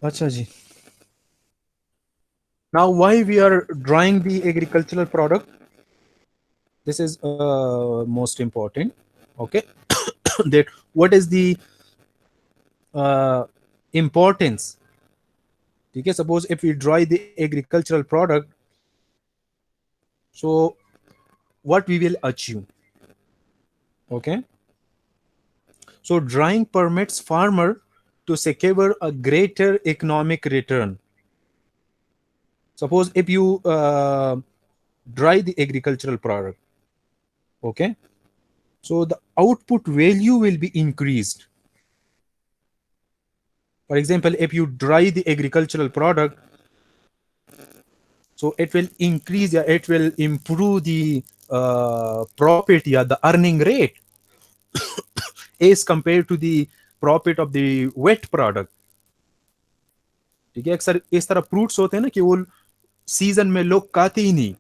अच्छा जी. Now, why we are drying the agricultural product? This is most important. Okay, that what is the uh, importance? Okay, suppose if we dry the agricultural product, so what we will achieve? Okay, so drying permits farmer to secure a greater economic return. Suppose if you dry the agricultural product, okay, so the output value will be increased. For example, if you dry the agricultural product, so it will increase, yeah, it will improve the profit, yeah, the earning rate as compared to the profit of the wet product. ठीक है, अक्सर इस तरह fruits होते हैं ना कि वो सीजन में लोग खाते ही नहीं.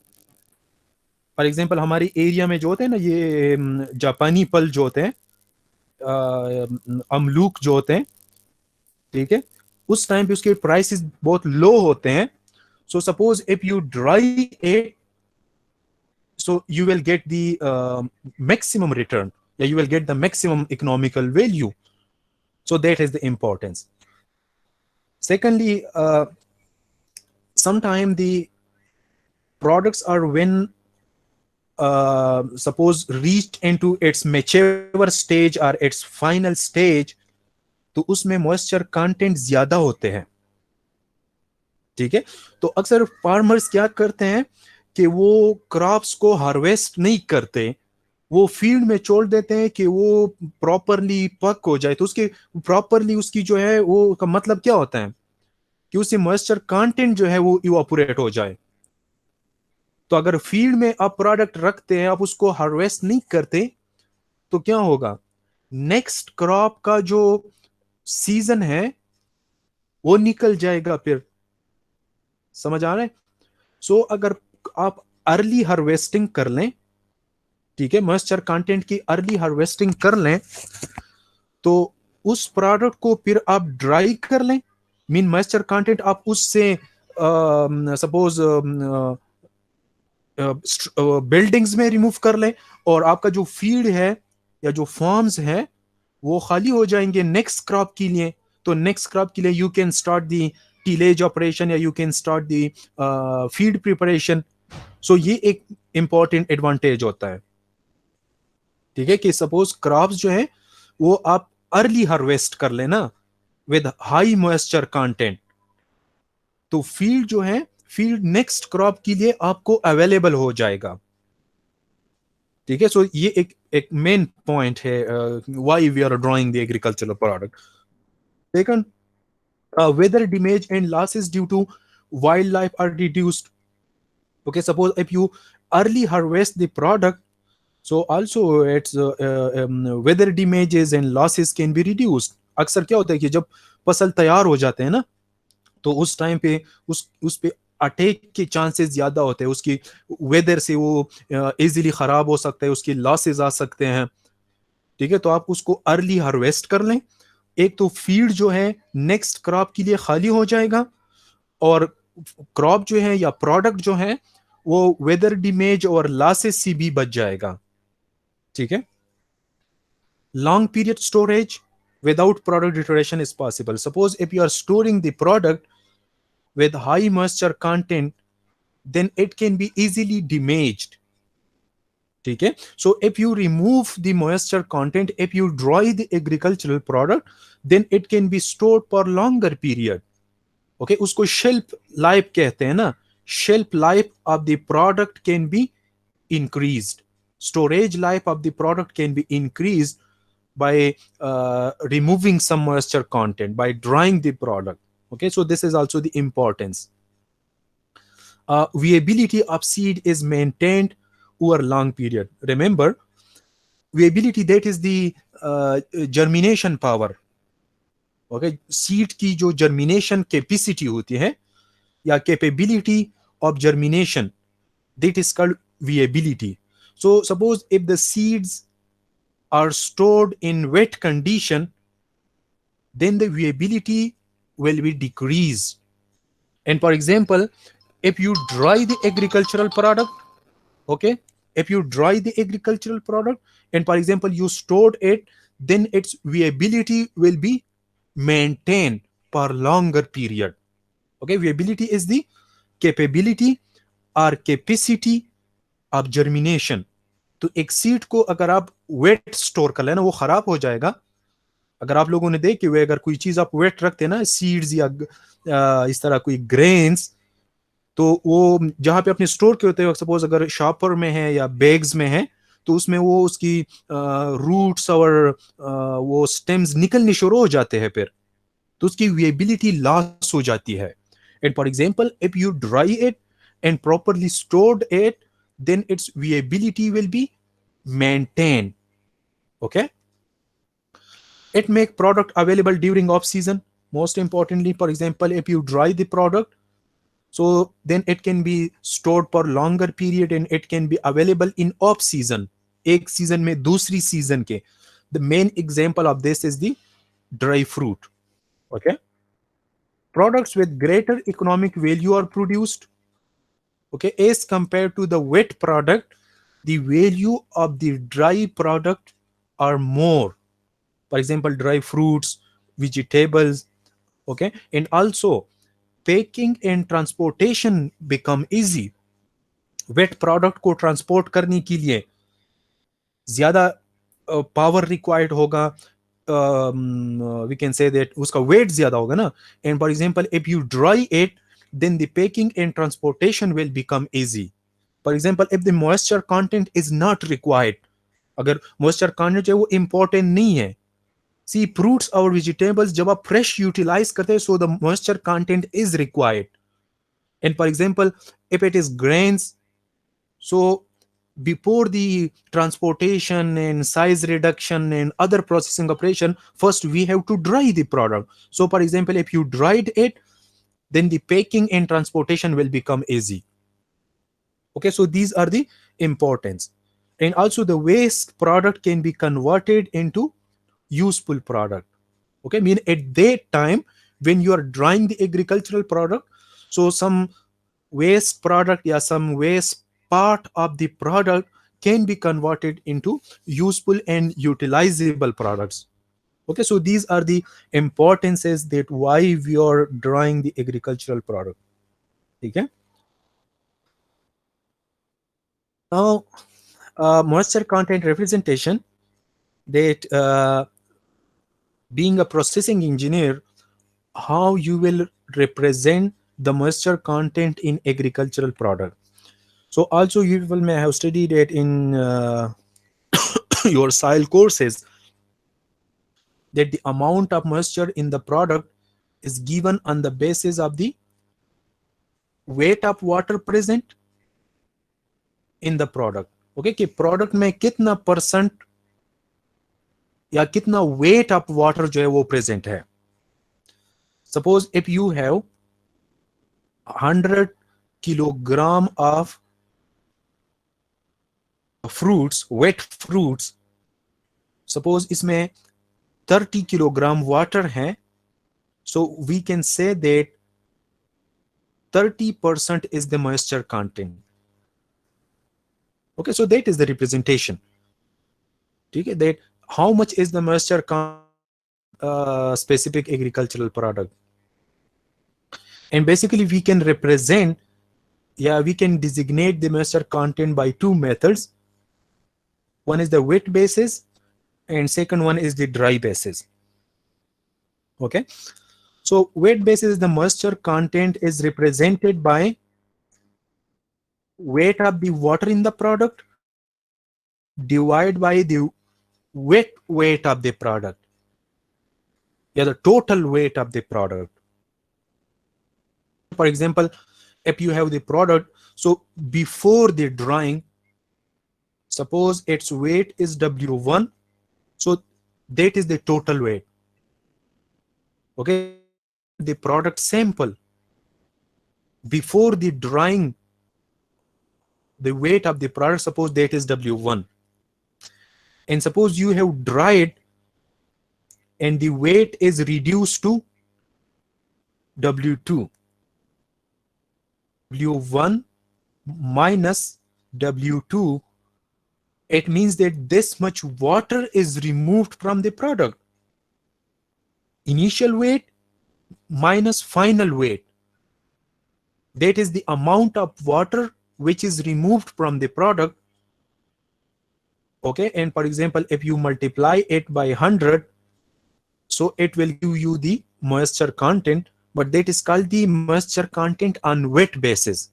फॉर एग्जांपल हमारे एरिया में जो होते हैं ना, ये जापानी फल जो होते हैं, अमलूक जो होते हैं, ठीक है, उस टाइम पे उसके प्राइसेस बहुत लो होते हैं. So suppose if you dry it, so you will get the maximum return. Yeah, you will get the maximum economical value. So that is the importance. Secondly, sometimes the products are when suppose reached into its mature stage or its final stage, तो उसमें moisture content ज्यादा होते हैं. ठीक है, तो अक्सर farmers क्या करते हैं कि वो क्रॉप्स को हार्वेस्ट नहीं करते, वो फील्ड में छोड़ देते हैं कि वो प्रॉपरली पक हो जाए. तो उसके प्रॉपरली उसकी जो है वो का मतलब क्या होता है कि उससे मॉइस्चर कंटेंट जो है वो इवापोरेट हो जाए. तो अगर फील्ड में आप प्रोडक्ट रखते हैं, आप उसको हार्वेस्ट नहीं करते, तो क्या होगा, नेक्स्ट क्रॉप का जो सीजन है वो निकल जाएगा फिर. समझ आ रहा है? सो अगर आप अर्ली हार्वेस्टिंग कर लें, ठीक है, मॉइस्चर कंटेंट की अर्ली हार्वेस्टिंग कर लें, तो उस प्रोडक्ट को फिर आप ड्राई कर लें. मीन मॉइस्चर कंटेंट आप उससे सपोज बिल्डिंग्स में रिमूव कर लें, और आपका जो फील्ड है या जो फार्म्स है वो खाली हो जाएंगे नेक्स्ट क्रॉप के लिए. तो नेक्स्ट क्रॉप के लिए you can start the tillage operation, या you can start the feed preparation. So ये एक इंपॉर्टेंट एडवांटेज होता है. ठीक है, कि सपोज क्रॉप्स जो है वो आप अर्ली हार्वेस्ट कर लेना विद हाई मॉइस्चर कंटेंट, तो फील्ड जो है, फील्ड नेक्स्ट क्रॉप के लिए आपको अवेलेबल हो जाएगा. ठीक है, सो ये एक मेन पॉइंट है why we are drawing the agricultural product. Second, weather damage and losses due to wildlife are reduced. Okay, suppose if you early harvest the product, so also its weather damages and losses can be reduced. अक्सर क्या होता है कि जब फसल तैयार हो जाते हैं ना, तो उस टाइम पे उस पे अटैक के चांसेस ज्यादा होते हैं. उसकी वेदर से वो इजीली खराब हो सकता है, उसकी लॉसेस आ सकते हैं. ठीक है, तो आप उसको अर्ली हार्वेस्ट कर लें. एक तो फील्ड जो है नेक्स्ट क्रॉप के लिए खाली हो जाएगा, और क्रॉप जो है या प्रोडक्ट जो है वो वेदर डैमेज और लॉसेस से भी बच जाएगा. ठीक है, long period storage without product deterioration is possible. Suppose if you are storing the product with high moisture content, then it can be easily damaged. ठीक है, so if you remove the moisture content, if you dry the agricultural product, then it can be stored for longer period. Okay, उसको shelf life कहते हैं ना. Shelf life of the product can be increased. Storage life of the product can be increased by removing some moisture content, by drying the product. Okay, so this is also the importance. Viability of seed is maintained over long period. Remember, viability, that is the germination power. Okay, seed की जो germination capacity होती है या capability of germination, that is called viability. So suppose if the seeds are stored in wet condition, then the viability will be decreased. And for example, if you dry the agricultural product, okay, if you dry the agricultural product and for example you stored it, then its viability will be maintained for longer period. Okay, viability is the capability or capacity of germination. तो एक seed को अगर आप wait store कर लेना वो खराब हो जाएगा. अगर आप लोगों ने देखे हुए अगर कोई चीज आप वेट रखते हैं ना, सीड्स या इस तरह कोई ग्रेन्स, तो वो जहां पे अपने स्टोर के होते हैं, सपोज अगर शॉपर में है या बैग्स में है, तो उसमें वो उसकी रूट्स और वो स्टेम्स निकलने शुरू हो जाते हैं फिर, तो उसकी विएबिलिटी लॉस हो जाती है. And for example if you dry it and properly stored it, then its viability will be maintained. Okay, it make product available during off season. Most importantly, for example, if you dry the product, so then it can be stored for longer period and it can be available in off season. एक season में दूसरी season के. The main example of this is the dry fruit. Okay, products with greater economic value are produced, okay, as compared to the wet product. The value of the dry product are more. For example, dry fruits, vegetables, okay, and also packing and transportation become easy. Wet product को transport करने के लिए ज्यादा power required होगा. We can say that उसका weight ज्यादा होगा ना. And for example, if you dry it, then the packing and transportation will become easy. For example, if the moisture content is not required, अगर moisture content जो है वो important नहीं है. See, fruits or vegetables जब आप fresh utilize करते हैं, so the moisture content is required. And for example, if it is grains, so before the transportation and size reduction and other processing operation, first we have to dry the product. So for example, if you dried it, then the packing and transportation will become easy. Okay, so these are the importance. And also the waste product can be converted into useful product. Okay, mean at that time when you are drying the agricultural product, so some waste product, yeah, some waste part of the product can be converted into useful and utilizable products. Okay, so these are the importances that why we are drying the agricultural product. Okay, now moisture content representation, that being a processing engineer, how you will represent the moisture content in agricultural product. So also you will may have studied it in your soil courses, that the amount of moisture in the product is given on the basis of the weight of water present in the product. Okay, कि product में कितना percent या कितना weight of water जो है वो present है. Suppose if you have 100 kilogram of fruits, wet fruits, suppose इसमें 30 kilogram water है, so we can say that 30% is the moisture content. Okay, so that is the representation. Okay, that how much is the moisture content specific agricultural product. And basically we can represent, yeah, we can designate the moisture content by two methods. One is the wet basis and second one is the dry basis. Okay, so wet basis is the moisture content is represented by weight of the water in the product divided by the wet weight of the product, yeah, the total weight of the product. For example, if you have the product, so before the drying, suppose its weight is W1, so that is the total weight. Okay, the product sample before the drying, the weight of the product, suppose that is W1, and suppose you have dried and the weight is reduced to W2. W1 minus W2, it means that this much water is removed from the product. Initial weight minus final weight. That is the amount of water which is removed from the product. Okay, and for example, if you multiply it by 100, so it will give you the moisture content, but that is called the moisture content on weight basis,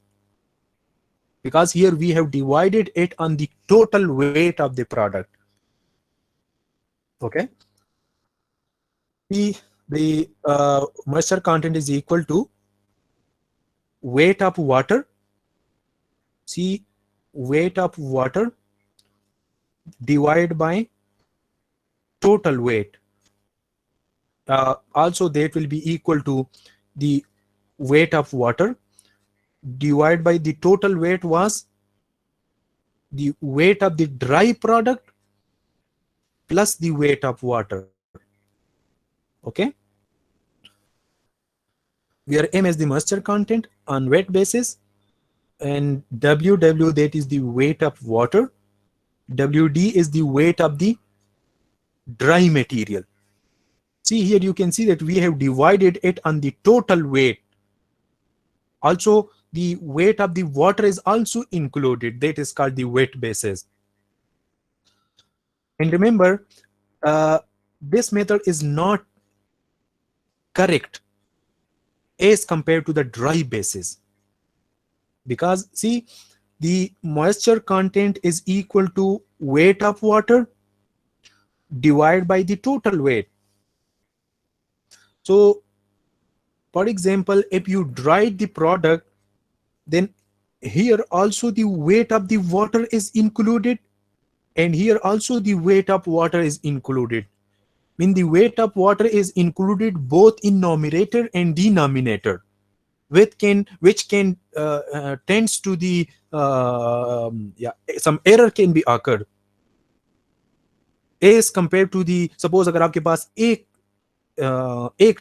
because here we have divided it on the total weight of the product. Okay, the moisture content is equal to weight of water. See, weight of water divided by total weight. Also that will be equal to the weight of water divided by the total weight was the weight of the dry product plus the weight of water. Okay, where M is the moisture content on weight basis, and WW, that is the weight of water, WD is the weight of the dry material. See, here you can see that we have divided it on the total weight. Also, the weight of the water is also included. That is called the weight basis. And remember, this method is not correct as compared to the dry basis, because see, the moisture content is equal to weight of water divided by the total weight. So for example, if you dried the product, then here also the weight of the water is included, and here also the weight of water is included. When the weight of water is included both in numerator and denominator, which can tends to the some error can be occurred as compared to the, suppose अगर आपके पास एक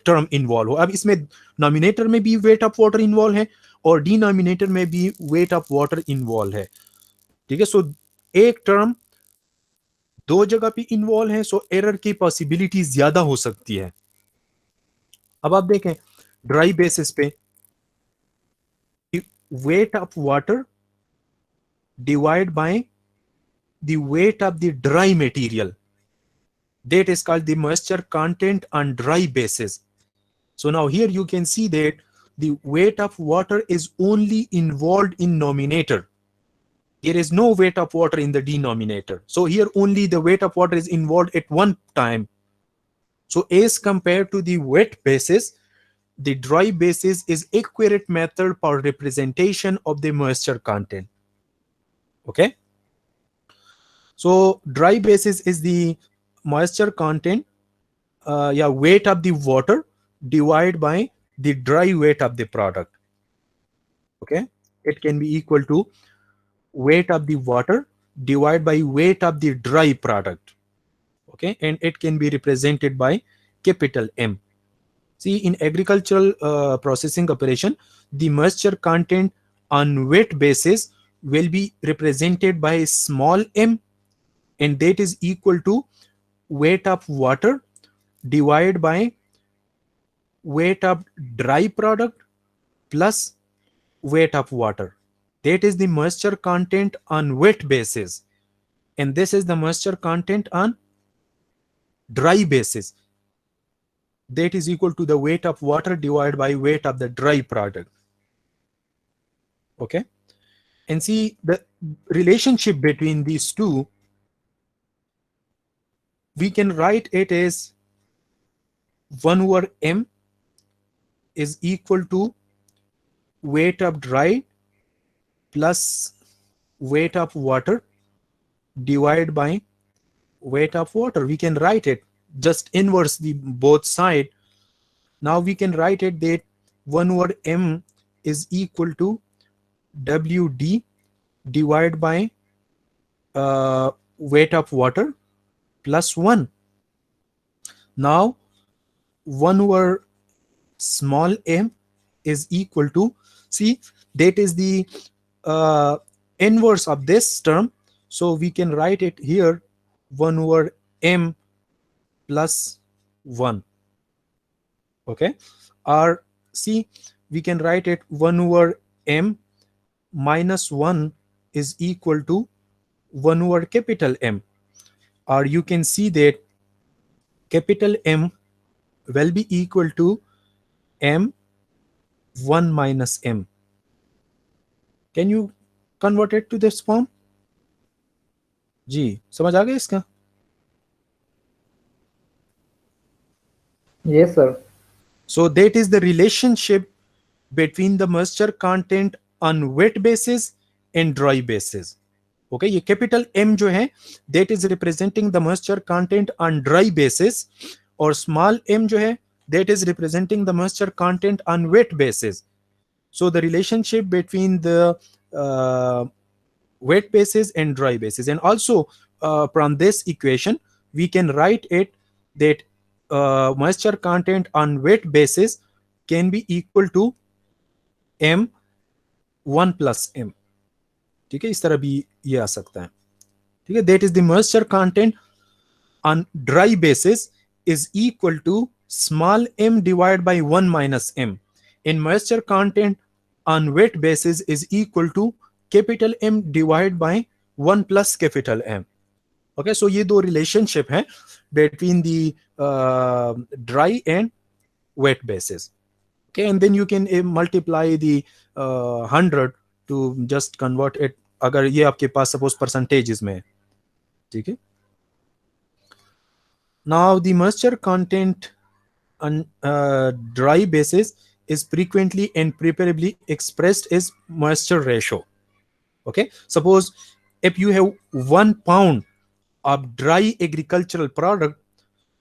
term involve हो, अब इसमें nominator में भी wait of water involve है और डिनोमिनेटर में भी वेट ऑफ वाटर इन्वॉल्व है, ठीक है। सो एक टर्म दो जगह पे इन्वॉल्व है, सो एरर की पॉसिबिलिटी ज्यादा हो सकती है। अब आप देखें ड्राई बेसिस पे weight of water divided by the weight of the dry material, that is called the moisture content on dry basis. So now here you can see that the weight of water is only involved in numerator. There is no weight of water in the denominator. So here only the weight of water is involved at one time. So as compared to the wet basis, the dry basis is accurate method for representation of the moisture content. Okay, so dry basis is the moisture content, weight of the water divided by the dry weight of the product. Okay, it can be equal to weight of the water divided by weight of the dry product. Okay, and it can be represented by capital M. See, in agricultural processing operation, the moisture content on weight basis will be represented by small m, and that is equal to weight of water divided by weight of dry product plus weight of water. That is the moisture content on wet basis, and this is the moisture content on dry basis. That is equal to the weight of water divided by weight of the dry product. Okay, and see the relationship between these two. We can write it as 1 over m is equal to weight of dry plus weight of water divided by weight of water. We can write it just inverse the both side. Now we can write it that 1 over m is equal to WD divided by weight of water plus 1. Now 1 over small m is equal to, see, that is the inverse of this term, so we can write it here 1 over m plus 1. Okay, or see, we can write it 1 over m minus 1 is equal to 1 over capital M, or you can see that capital M will be equal to m 1 minus m. Can you convert it to this form? जी, समझ आ गया इसका? Yes, sir. So that is the relationship between the moisture content on wet basis and dry basis. Okay, ये capital M जो है that is representing the moisture content on dry basis, और small m जो है that is representing the moisture content on wet basis. So the relationship between the wet basis and dry basis, and also from this equation we can write it that moisture content on wet basis can be equal to m 1 plus m. ठीक है, इस तरह भी ये आ सकता है. ठीक है, that is the moisture content on dry basis is equal to small m divided by 1 minus m, and moisture content on wet basis is equal to capital M divided by 1 plus capital M. Okay, so ये दो relationship है between the dry and wet basis. Okay, and then you can multiply the 100 to just convert it, अगर ये आपके पास suppose percentages में है. ठीक है. Now the moisture content on dry basis is frequently and preferably expressed as moisture ratio. Okay, suppose if you have 1 pound of dry agricultural product,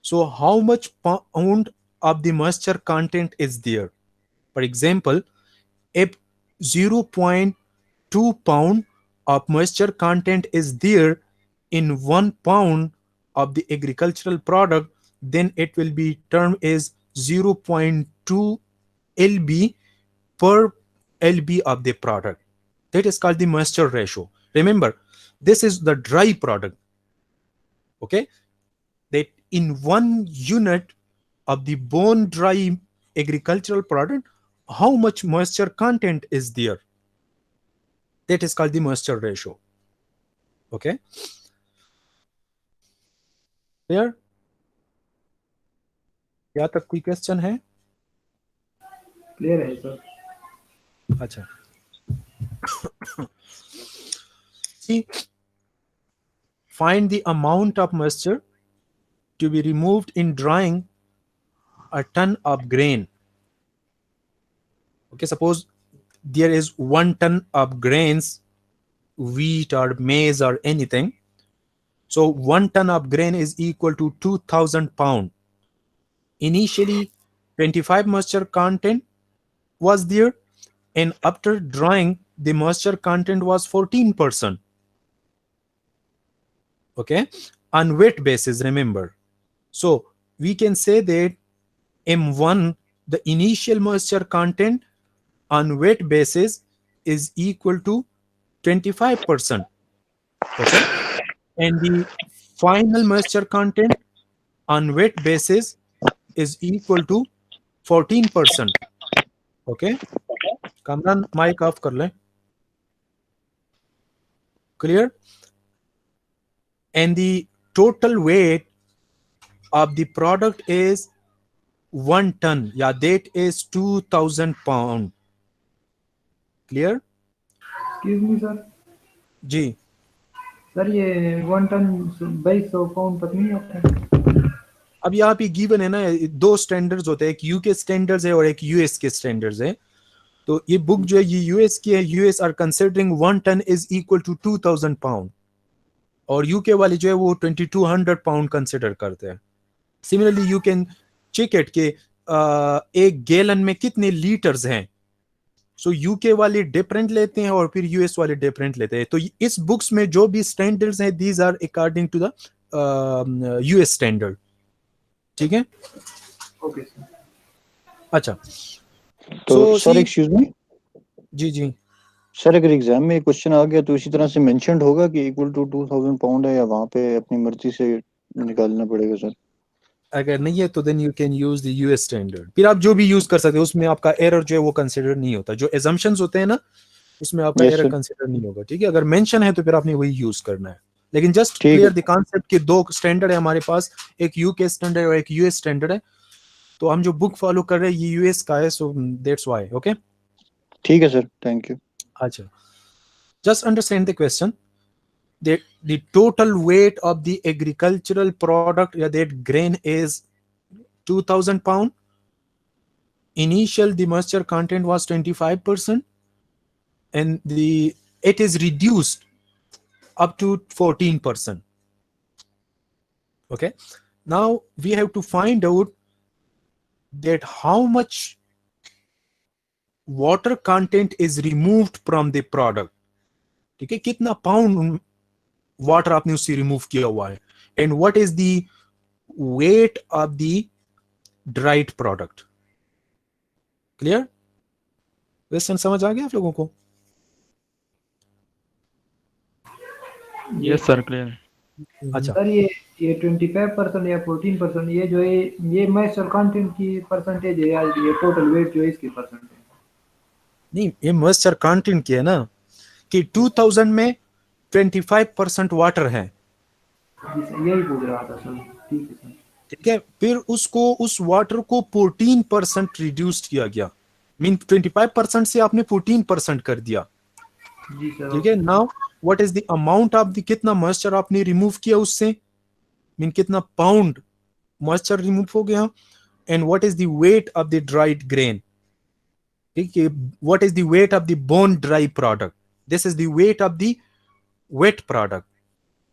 so how much pound of the moisture content is there? For example, if 0.2 pound of moisture content is there in 1 pound of the agricultural product, then it will be termed as 0.2 lb per lb of the product. That is called the moisture ratio. Remember, this is the dry product. Okay, that in 1 unit of the bone dry agricultural product, how much moisture content is there? That is called the moisture ratio. Okay, clear? यहाँ तक कोई question है? Clear है sir. अच्छा. See, find the amount of moisture to be removed in drying a ton of grain. Okay, suppose there is 1 ton of grains, wheat or maize or anything. So 1 ton of grain is equal to 2000 pound. Initially 25 moisture content was there, and after drying the moisture content was 14%. Okay, on wet basis, remember. So we can say that M1, the initial moisture content on wet basis, is equal to 25%. Okay, and the final moisture content on wet basis is equal to 14%. Okay, Kamran, mic off kar le. Clear? And the total weight of the product is 1 ton. Yeah, that is 2000 pound. Clear? Excuse me sir. जी. Sir ये 1 ton 2200 pound तक नहीं आता है. अब यहाँ पे given है ना, 2 स्टैंडर्ड्स होते हैं, एक यूके स्टैंडर्ड्स है और एक यूएस के स्टैंडर्ड्स है. तो ये बुक जो है ये यूएस की है. US are considering 1 ton is equal to 2000 pound, और यूके वाली जो है वो 2200 पाउंड कंसिडर करते हैं. Similarly you can check it के एक गैलन में कितने लीटर्स हैं. सो यूके वाले डिफरेंट लेते हैं और फिर यूएस वाले डिफरेंट लेते हैं. तो इस बुक्स में जो भी स्टैंडर्ड्स हैं, these are according to the US standard. ठीक है, ओके सर. अच्छा तो so sir see excuse me जी जी सर, अगर एग्जाम में क्वेश्चन आ गया तो इसी तरह से मेंशन्ड होगा कि इक्वल टू 2000 पाउंड है, या वहाँ पे अपनी मर्जी से निकालना पड़ेगा सर? अगर नहीं है तो then you can use the US standard, फिर आप जो भी यूज कर सकते हो, उसमें आपका एरर जो है वो कंसिडर नहीं होता, जो एजम्पशंस होते हैं ना उसमें आपका यस एरर सर, कंसिडर नहीं होगा, ठीक है। अगर मेंशन है तो फिर आपने वही यूज करना है, लेकिन जस्ट ठीक क्लियर है द कॉन्सेप्ट कि दो स्टैंडर्ड है हमारे पास, एक यूके स्टैंडर्ड और एक यूएस स्टैंडर्ड है, तो हम जो बुक फॉलो कर रहे हैं ये यूएस का है, सो दैट्स व्हाई। ओके ठीक है सर, थैंक यू। अच्छा, just understand the question. The total weight of the agricultural product, yeah, that grain is 2000 pound. Initial the moisture content was 25%, and it is reduced up to 14%. Okay, now we have to find out that how much water content is removed from the product. ठीक है, कितना pound water आपने उससे remove किया हुआ है, and what is the weight of the dried product. Clear, question समझ आ गया आप लोगों को? Yes sir, clear. अच्छा सर ये 25% या 14%, ये जो है ये मॉइस्चर कंटेंट की परसेंटेज है या ये टोटल वेट जो है इसकी परसेंटेज? नहीं, ये मॉइस्चर कंटेंट की है ना, कि 2000 में 25% वाटर है, यही पूछ रहा था सर। ठीक है सर। ठीक है, फिर उसको उस वाटर को 14% रिड्यूस किया गया, मीन 25% से आपने 14% कर दिया, जी सर। ठीक है। Now what is the amount of the, कितना मॉइस्चर आपने रिमूव किया उससे, मीन कितना पाउंड मॉइस्चर रिमूव हो गया, and what is the weight of the dried grain, ठीक है, what is the weight of the bone dry product, this is the weight of the wet product.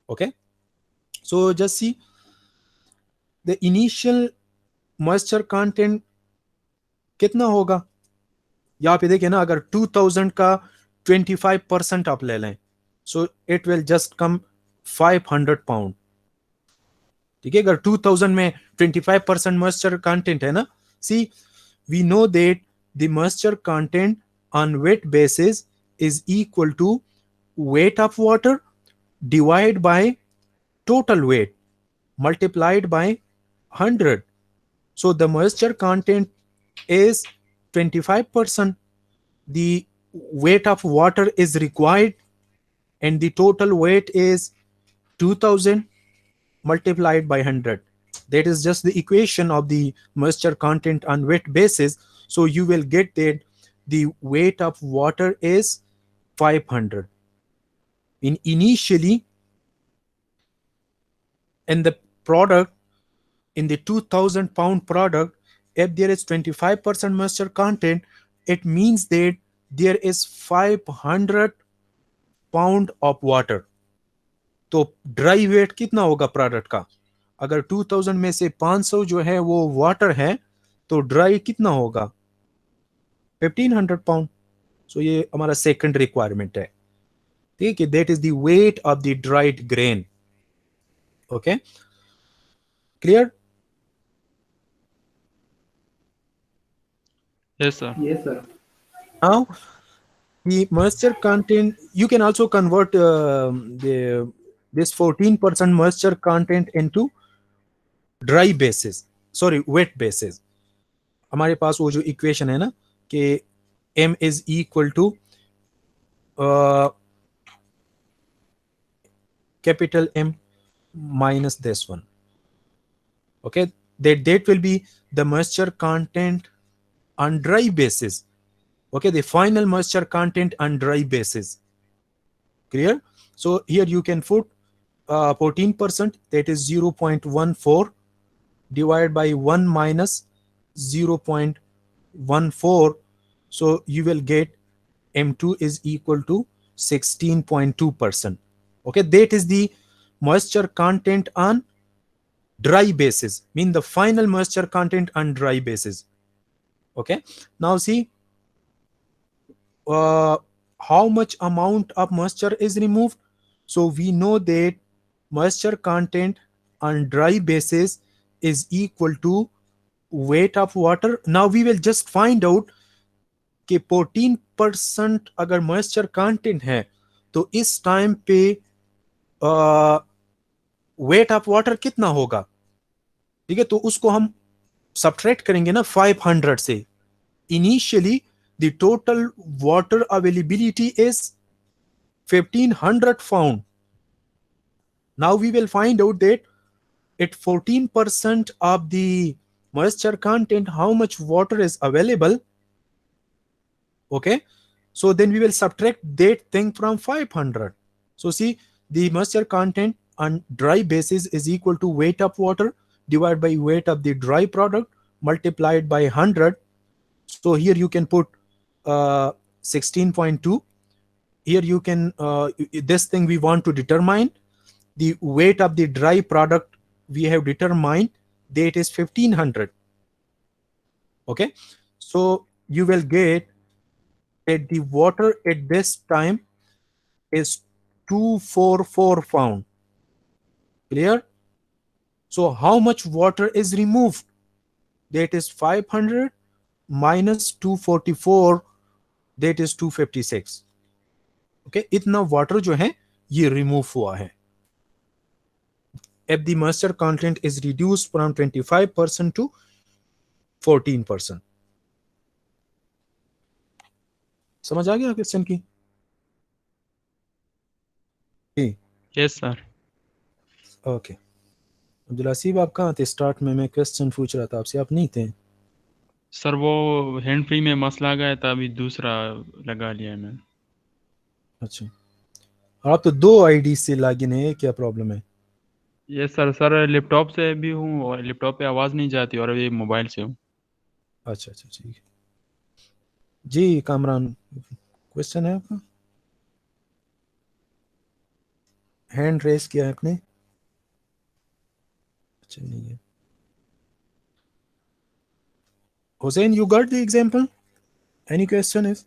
Okay, so just see the initial moisture content कितना होगा, यहाँ पे देखिए ना, अगर 2000 का 25% आप ले लें, so it will just come 500 pound, ठीक है। अगर 2000 में 25% मॉइस्चर कंटेंट है ना, see we know that the moisture content on wait basis is equal to weight of water divided by total weight multiplied by 100. So the moisture content is 25%. The weight of water is required, and the total weight is 2000 multiplied by 100. That is just the equation of the moisture content on weight basis. So you will get that the weight of water is 500. Initially, in the product, in the 2000 pound product, if there is 25% moisture content, it means that there is 500 pound of water. तो dry wait कितना होगा product का, अगर 2000 में से 500 जो है वो वाटर है, तो ड्राई कितना होगा 1500 पाउंड। सो ये हमारा सेकंड रिक्वायरमेंट है, ठीक है, that is the weight of the dried grain. Okay, clear? Yes sir. Yes sir. Now the moisture content, you can also convert this 14% moisture content into dry basis, sorry, wet basis। हमारे पास वो जो equation है ना कि m is equal to capital M minus this one, okay, that will be the moisture content on dry basis, okay, the final moisture content on dry basis। Clear? So here you can put 14%, that is 0.14 divided by 1 minus 0.14, so you will get M2 is equal to 16.2%. Okay, that is the moisture content on dry basis, mean the final moisture content on dry basis. Okay, now see how much amount of moisture is removed. So we know that moisture content on dry basis is equal to weight of water. Now we will just find out कि 14% अगर moisture content है तो इस time पे wait of water कितना होगा, ठीक है। तो उसको हम सब्ट्रैक्ट करेंगे ना 500 से। Initially the total water availability is 1500 pound. Now we will find out that at 14% of the moisture content how much water is available. Okay, so then we will subtract that thing from 500. So see, the moisture content on dry basis is equal to weight of water divided by weight of the dry product multiplied by 100. So here you can put 16.2. Here you can this thing we want to determine the weight of the dry product we have determined that is 1500. Okay, so you will get that the water at this time is 244 pound. Clear? So how much water is removed? That is 500 minus 244, that is 256. Okay, इतना water जो है ये remove हुआ है if the moisture content is reduced from 25% to 14%. समझ आ गया question की? Yes, sir. Okay, Abdul Haseeb आप कहाँ थे स्टार्ट में? मैं क्वेश्चन पूछ रहा था आपसे, आप नहीं थे। सर वो हैंड फ्री में मसला गया था, अभी दूसरा लगा लिया है मैंने। अच्छा, आप तो 2 आईडी से लॉगिन है, क्या प्रॉब्लम है? ये सर लैपटॉप से भी हूँ और लैपटॉप पे आवाज़ नहीं जाती और ये मोबाइल से हूँ। अच्छा अच्छा ठीक है जी। कामरान, क्वेश्चन है आपका? हैंड रेस किया है आपने? अच्छा नहीं है। Hussein, you got the example? Any question is?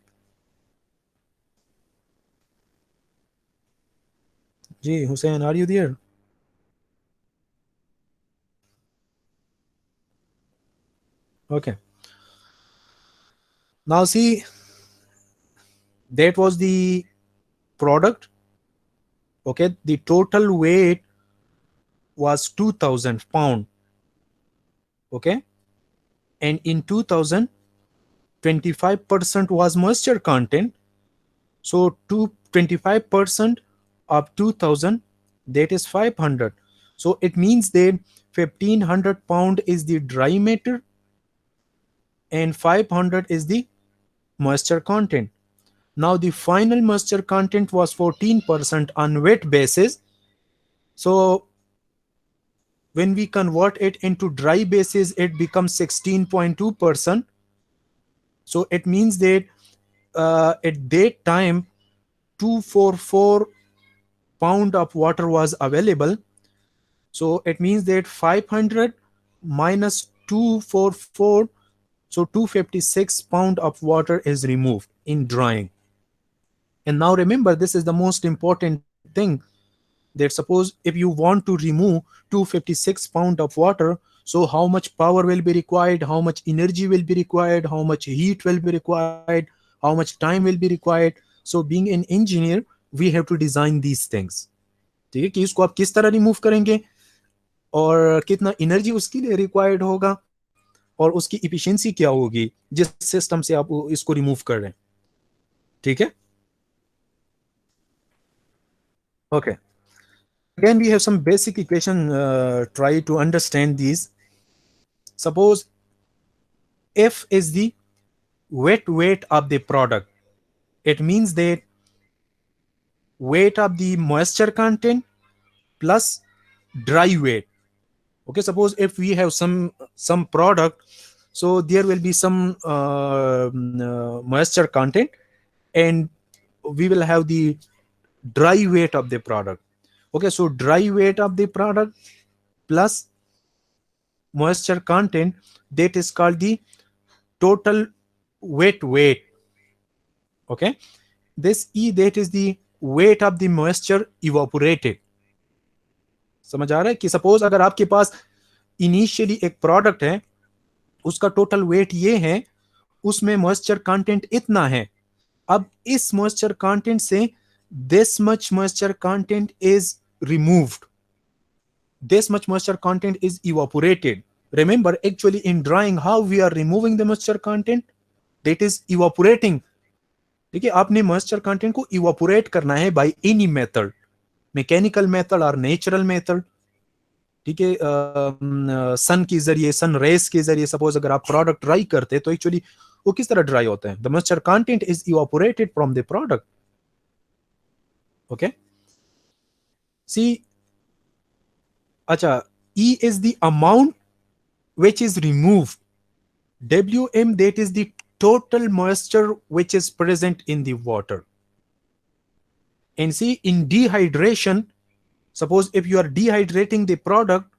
Ji Hussein, are you there? Okay. Now see, that was the product. Okay, the total weight was 2000 pound. Okay, and in 2000, 25% was moisture content. So 25% of 2000, that is 500. So it means that 1500 pound is the dry matter and 500 is the moisture content. Now the final moisture content was 14% on wet basis. So when we convert it into dry basis, it becomes 16.2%. So it means that at that time 244 pound of water was available. So it means that 500 minus 244, so 256 pound of water is removed in drying. And now remember, this is the most important thing, that suppose if you want to remove 256 pound of water, so how much power will be required, how much energy will be required, how much heat will be required, how much time will be required. So being an engineer, we have to design these things. ठीक है, कि इसको आप किस तरह remove करेंगे और कितना एनर्जी उसके लिए रिक्वायर्ड होगा और उसकी इफिशिएंसी क्या होगी जिस सिस्टम से आप इसको रिमूव कर रहे हैं। ठीक है, okay. Again, we have some basic equation. Try to understand these. Suppose F is the wet weight of the product. It means that weight of the moisture content plus dry weight. Okay, suppose if we have some product, so there will be some moisture content and we will have the dry weight of the product. Okay, so dry weight of the product plus moisture content, that is called the total wet weight. Okay, this E, that is the weight of the moisture evaporated. समझ आ रहा है कि suppose अगर आपके पास initially एक product है उसका total weight ये है, उसमें मॉइस्चर कंटेंट इतना है। अब इस मॉइस्चर कंटेंट से this much moisture content is removed, this much moisture content is evaporated. Remember, actually in drying how we are removing the moisture content, that is evaporating. देखिए, आपने moisture content को evaporate करना है by any method, mechanical method or natural method, ठीक है, सन के जरिए, sun rays के जरिए। सपोज अगर आप प्रोडक्ट ड्राई करते तो एक्चुअली वो किस तरह ड्राई होता है? The moisture content is evaporated from the product. Okay, see, अच्छा, E is the amount which is removed, Wm that is the total moisture which is present in the water. And see, in dehydration, suppose if you are dehydrating the product,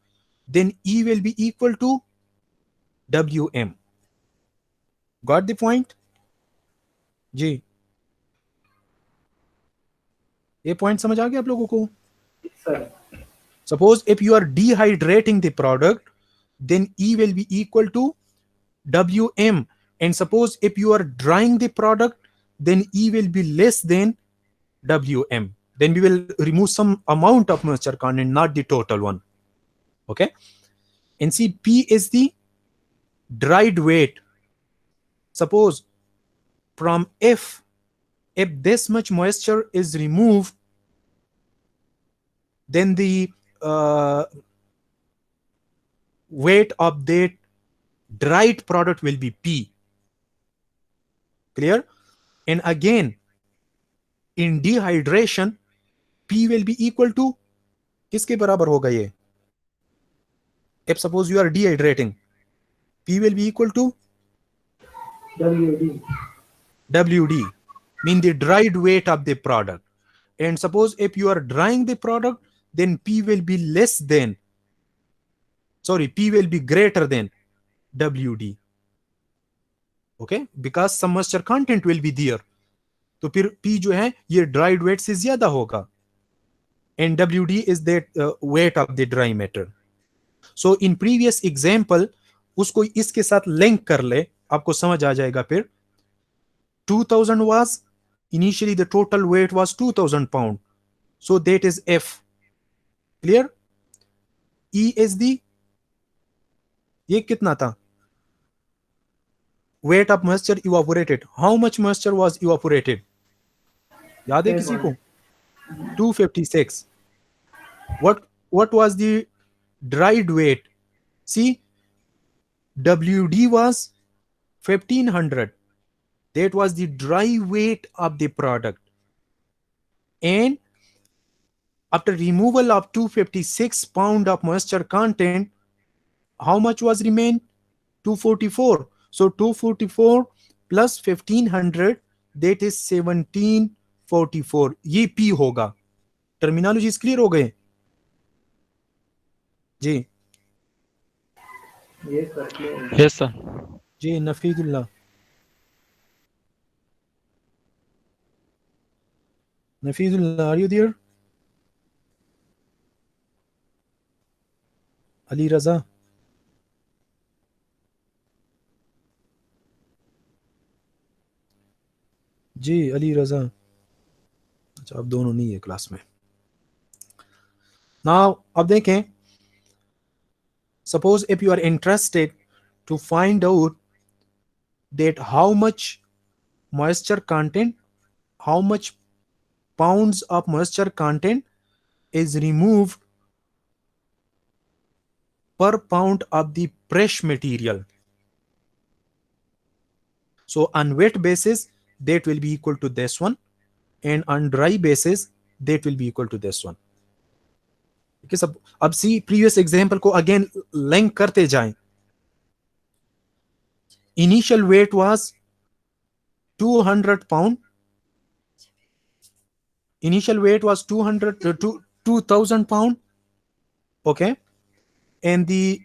then E will be equal to Wm. Got the point? जी, ये point समझ आ गया आप लोगों को? Sir Suppose if you are dehydrating the product, then E will be equal to Wm. And suppose if you are drying the product, then E will be less than Wm. Then we will remove some amount of moisture content, not the total one. Okay? And see, P is the dried weight. Suppose from if this much moisture is removed, then the weight of that dried product will be P. Clear? And again, in dehydration, P will be equal to, किसके बराबर होगा ये? If suppose you are dehydrating, P will be equal to WD. WD, mean the dried weight of the product. And suppose if you are drying the product, then P will be less than, sorry, P will be greater than WD. Okay, because some moisture content will be there, तो फिर P जो है ये dried weight से ज्यादा होगा, and WD is that weight of the dry matter. So in previous example, उसको इसके साथ लिंक कर ले, आपको समझ आ जाएगा फिर। 2000 was initially the total weight was 2000 pound, so that is F. Clear? E is the, ये कितना था? Weight of moisture evaporated. How much moisture was evaporated? याद है किसी को? 256. What was the dried weight? See, WD was 1500. That was the dry weight of the product. And after removal of 256 pound of moisture content, how much was remained? 244. So 244 plus 1500, that is 1744. ये P होगा। Terminologies clear हो गए जी? Yes sir, clear. Yes sir. जी, Nafidullah, Nafizullah, are you there? Ali Raza? जी, अली रजा। अच्छा, अब दोनों नहीं है क्लास में। नाउ अब देखें, suppose if you are interested to find out that how much moisture content, how much pounds of moisture content is removed per pound of the fresh material. So on wet basis that will be equal to this one, and on dry basis that will be equal to this one. Okay, अब सी previous example को again link करते जाएं। Initial weight was 200 pound. Initial weight was 2000 pound. Okay, and the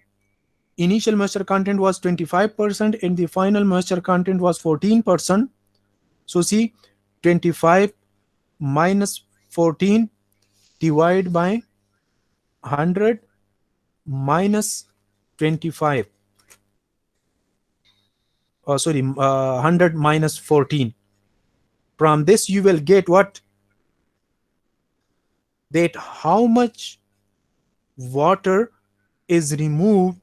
initial moisture content was 25% and the final moisture content was 14%. So see, 25 minus 14 divided by 100 minus 25. 100 minus 14. From this you will get what? That how much water is removed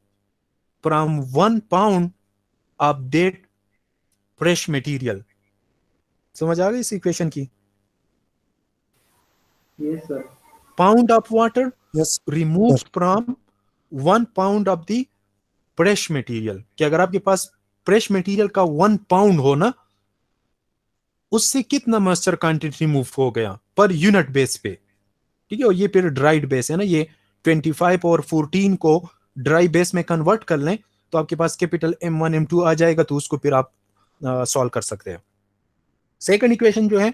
from 1 pound of that fresh material. समझ आ गई इस equation की? Yes, sir. Pound of water Yes. removed from 1 pound of the fresh material. कि अगर आपके पास fresh material का 1 pound हो ना, उससे कितना मॉइस्चर कंटेंट रिमूव हो गया पर यूनिट बेस पे, ठीक है? और ये फिर ड्राइड बेस है ना, ये 25 और 14 को ड्राई बेस में कन्वर्ट कर लें तो आपके पास कैपिटल M1 M2 आ जाएगा, तो उसको फिर आप सॉल्व कर सकते हैं. सेकंड इक्वेशन जो है,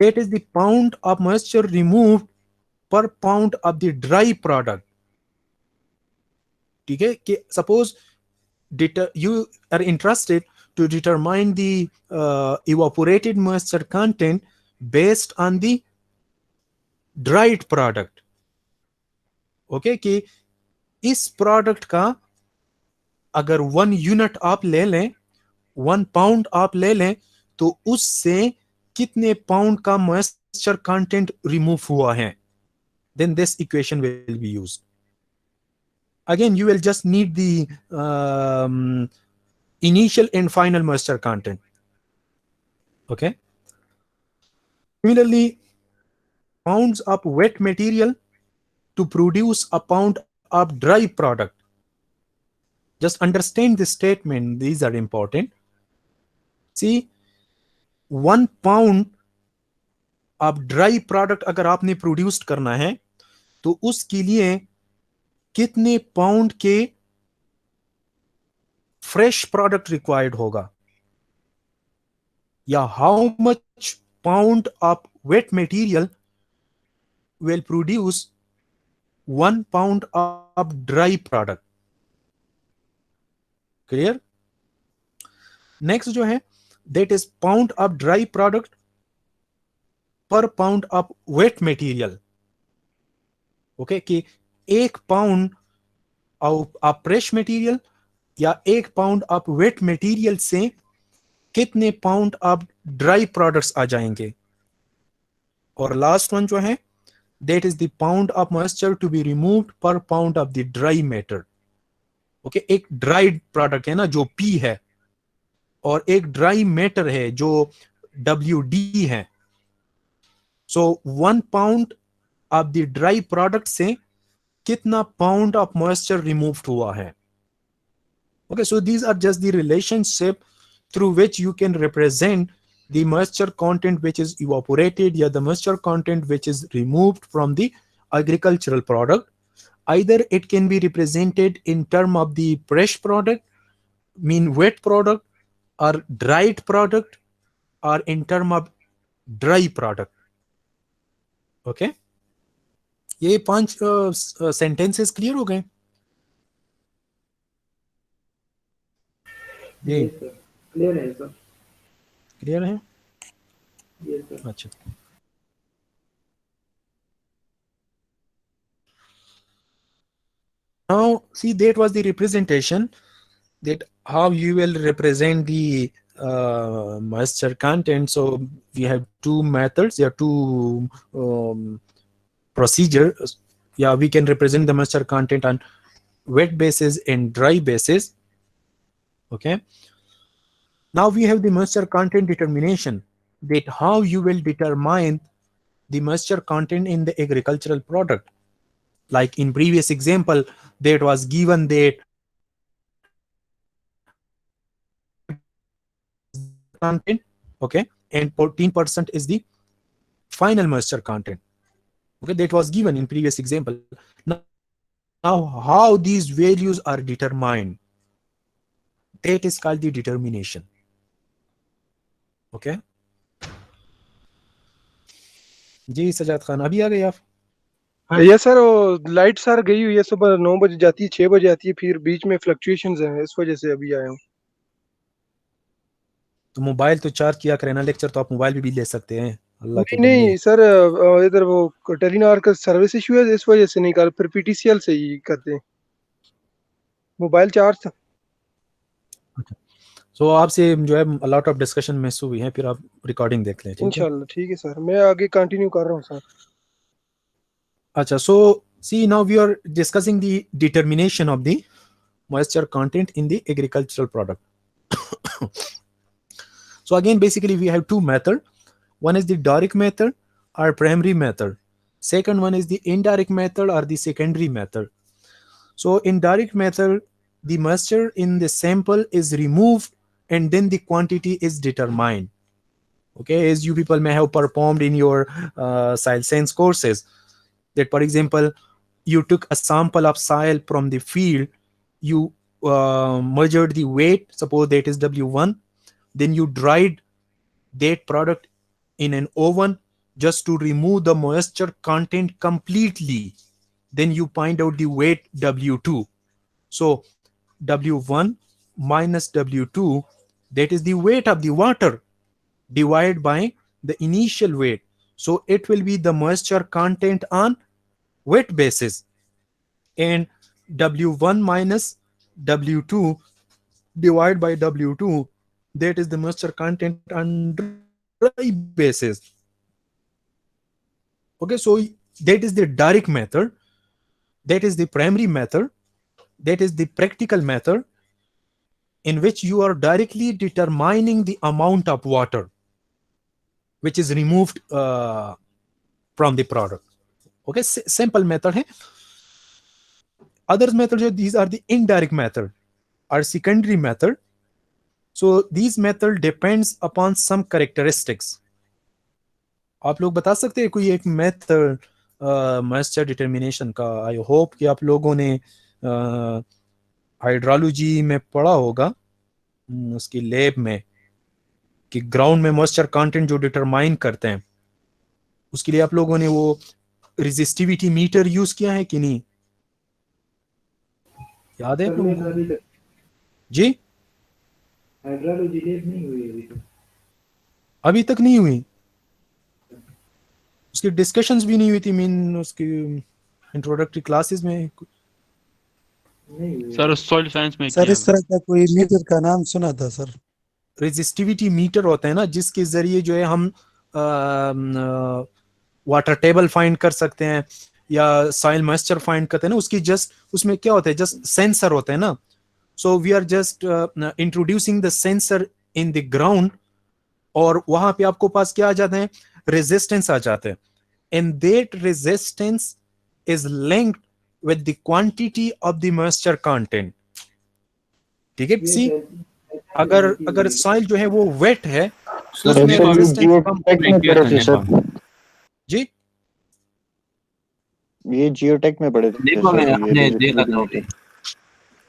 it is the pound of moisture removed per pound of the dry product. ठीक है? कि suppose you are interested to determine the evaporated moisture content based on the dried product. Okay कि इस product का अगर 1 unit आप ले लें, 1 पाउंड आप ले लें, तो उससे कितने पाउंड का मॉइस्चर कंटेंट रिमूव हुआ है. Then this equation will be used. Again, you will just need the initial and final moisture content. Okay. Similarly, pounds of wet material to produce a pound of dry product. Just understand this statement. These are important. See, 1 pound of dry product अगर आपने produce करना है तो उसके लिए कितने pound के fresh product required होगा, या how much pound of wet material will produce 1 pound of dry product. Clear? Next जो है, that is pound of dry product पर pound of wet material. Okay कि 1 पाउंड ऑफ फ्रेश मटेरियल या 1 pound of wet material से कितने pound of dry products आ जाएंगे. और लास्ट वन जो है, that is the pound of moisture to be removed पर pound of the dry matter. Okay, एक ड्राइड प्रोडक्ट है ना जो P है, और एक ड्राई मैटर है जो WD है. सो 1 pound of the dry product से कितना पाउंड ऑफ मॉइस्चर रिमूव हुआ है. Okay, so these are just the relationship through which you can represent the moisture content which is evaporated, or the moisture content which is removed from the agricultural product. Either it can be represented in term of the fresh product, mean wet product, or dried product, or in term of dry product. Okay, ये 5 sentences clear हो गए. Yes, sir. Clear है sir. Clear है? Yes, sir. अच्छा. Now, see, that was the representation, that how you will represent the moisture content. So we have 2 methods. There are 2 procedures. Yeah, we can represent the moisture content on wet basis and dry basis. Okay. Now we have the moisture content determination, that how you will determine the moisture content in the agricultural product. Like in previous example, that was given that content, okay, and 14% is the final moisture content. Okay, that was given in previous example. Now how these values are determined, that is called the determination. Okay. जी सजाद खान, अभी आ गए आप? ये sir वो light sir गई हुई है, सुबह 9 बजे जाती है, 6 बजे आती है, फिर बीच में फ्लक्चुएशंस हैं, इस वजह से अभी आया हूँ. तो मोबाइल तो चार्ज किया करें ना, लेक्चर तो आप मोबाइल पे भी ले सकते हैं. अल्लाह के नहीं बंदे. सर, इधर वो टेलीनॉर का सर्विस इशू है, इस वजह से नहीं कर, फिर PTCL से ही करते हैं. मोबाइल चार्ज था. सो आपसे जो है लॉट ऑफ डिस्कशन मिस हुई है, फिर आप रिकॉर्डिंग देख लें, ठीक है? इंशाल्लाह ठीक है सर, मैं आगे कंटिन्यू कर रहा हूँ सर। अच्छा, so see now we are discussing the determination of the moisture content in the agricultural product. So again, basically we have two methods. One is the direct method or primary method. Second one is the indirect method or the secondary method. So in direct method, the moisture in the sample is removed and then the quantity is determined. Okay, as you people may have performed in your soil science courses, that for example, you took a sample of soil from the field, you measured the weight, suppose that is W1, then you dried that product in an oven just to remove the moisture content completely. Then you find out the weight W2. So W1 minus W2, that is the weight of the water divided by the initial weight. So it will be the moisture content on wet basis, and W1 minus W2 divided by W2, that is the moisture content on dry basis. Okay, so that is the direct method, that is the primary method, that is the practical method in which you are directly determining the amount of water which is removed from the product. Okay, simple method hai. Other methods, these are the indirect method or secondary method. So these method depends upon some characteristics. आप लोग बता सकते हैं कोई एक method moisture determination का? I hope कि आप लोगों ने हाइड्रोलॉजी में पढ़ा होगा, उसकी लैब में, कि ग्राउंड में मॉइस्चर कंटेंट जो डिटरमाइन करते हैं, उसके लिए आप लोगों ने वो रेजिस्टिविटी मीटर यूज किया है कि नहीं? याद है आप लोगों को? जी, हाइड्रोलॉजी लैब नहीं हुई अभी तक नहीं हुई, उसकी डिस्कशंस भी नहीं हुई थी, मीन उसकी इंट्रोडक्टरी क्लासेस में नहीं हुई। सर सॉइल साइंस में सर किया इस तरह का कोई मीटर का नाम सुना था सर। रेजिस्टिविटी मीटर होता है ना, जिसके जरिए जो है हम वाटर टेबल फाइंड कर सकते हैं या सॉइल मॉइस्चर फाइंड करते हैं ना, उसकी जस्ट उसमें क्या होता है, जस्ट सेंसर होते हैं ना. So we are just introducing the sensor in the ground, और वहां पे आपको पास क्या आ जाते हैं, रेजिस्टेंस आ जाते हैं, and that resistance is linked with the quantity of the moisture content. ठीक है, सी अगर सॉइल जो है वो वेट है तो उसमें रेजिस्टेंस कम. जी ये जियोटेक में पढ़े थे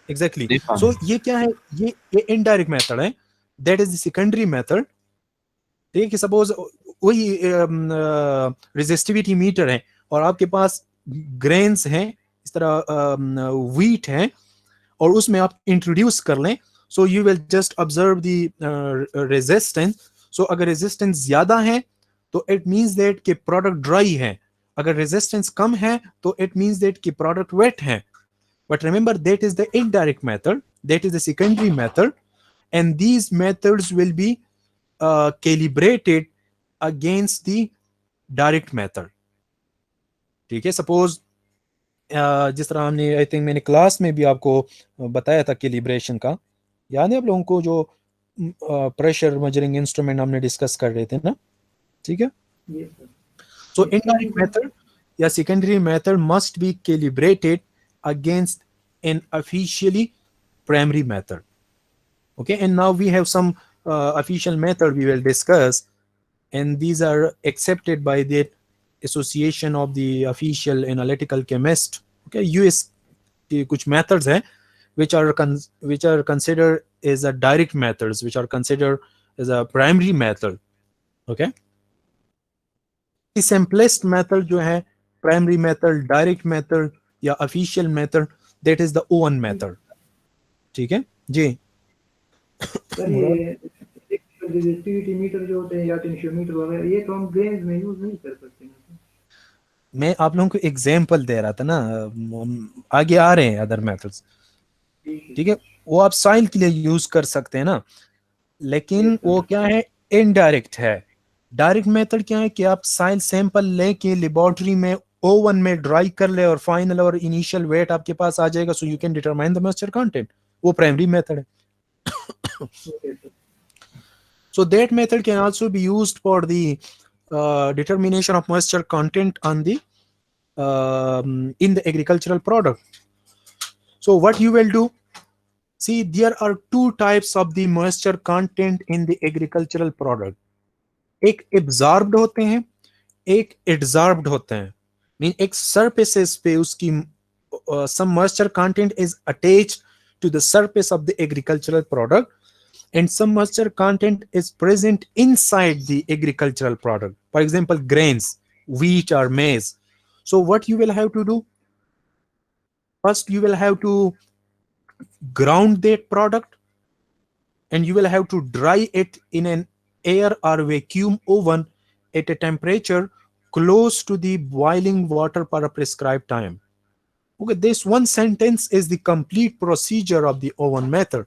एग्जैक्टली. सो ये क्या है, ये इनडायरेक्ट मेथड है, that is the secondary method. ठीक है, सपोज वही रेजिस्टिविटी मीटर है और आपके पास ग्रेन्स हैं, इस तरह व्हीट है, और उसमें आप इंट्रोड्यूस कर लें, so you will just observe the resistance. So अगर रेजिस्टेंस ज्यादा है तो इट मींस दैट कि प्रोडक्ट ड्राई है, अगर रेजिस्टेंस कम है तो इट मींस दैट कि प्रोडक्ट वेट है. But remember, that is the indirect method, that is the secondary method, and these methods will be calibrated against the direct method. ठीक है, सपोज जिस तरह हमने, आई थिंक मैंने क्लास में भी आपको बताया था कैलिब्रेशन का, याद है आप लोगों को, जो प्रेशर मेजरिंग इंस्ट्रूमेंट हमने डिस्कस कर रहे थे ना. ठीक है, सो इनडायरेक्ट मेथड या secondary method must be calibrated against an officially primary method. Okay, and now we have some official method we will discuss, and these are accepted by the association of the official analytical chemist. Okay, US के कुछ methods हैं which are considered as a direct methods, which are considered as a primary method. Okay, the simplest method जो है primary method, direct method या official method, that is the oven method. ठीक है जी. Sir ये resistivity metre जो होते हैं या टेंशियोमीटर वगैरह, ये तो हम ग्रेन्स में यूज नहीं कर सकते ना. मैं आप लोगों को एग्जांपल दे रहा था ना, आगे आ रहे हैं अदर मेथड्स. ठीक है, वो आप सॉइल के लिए यूज कर सकते हैं ना. लेकिन वो क्या है, इनडायरेक्ट है। डायरेक्ट मेथड क्या है कि आप साइल सैंपल लेके लेबोरेटरी में ओवन में ड्राई कर ले और फाइनल और इनिशियल वेट आपके पास आ जाएगा, so you can determine the moisture content. वो प्राइमरी मेथड है। Okay, sir. So that method can also be used for the determination of moisture content on the in the agricultural product. So what you will do, see there are two types of the moisture content in the agricultural product. एक absorbed होते हैं, एक adsorbed होते हैं। Mean एक surfaces पे उसकी some moisture content is attached to the surface of the agricultural product, and some moisture content is present inside the agricultural product. For example, grains, wheat or maize. So what you will have to do, first you will have to ground that product, and you will have to dry it in an air or vacuum oven at a temperature close to the boiling water for a prescribed time. Okay, this one sentence is the complete procedure of the oven method.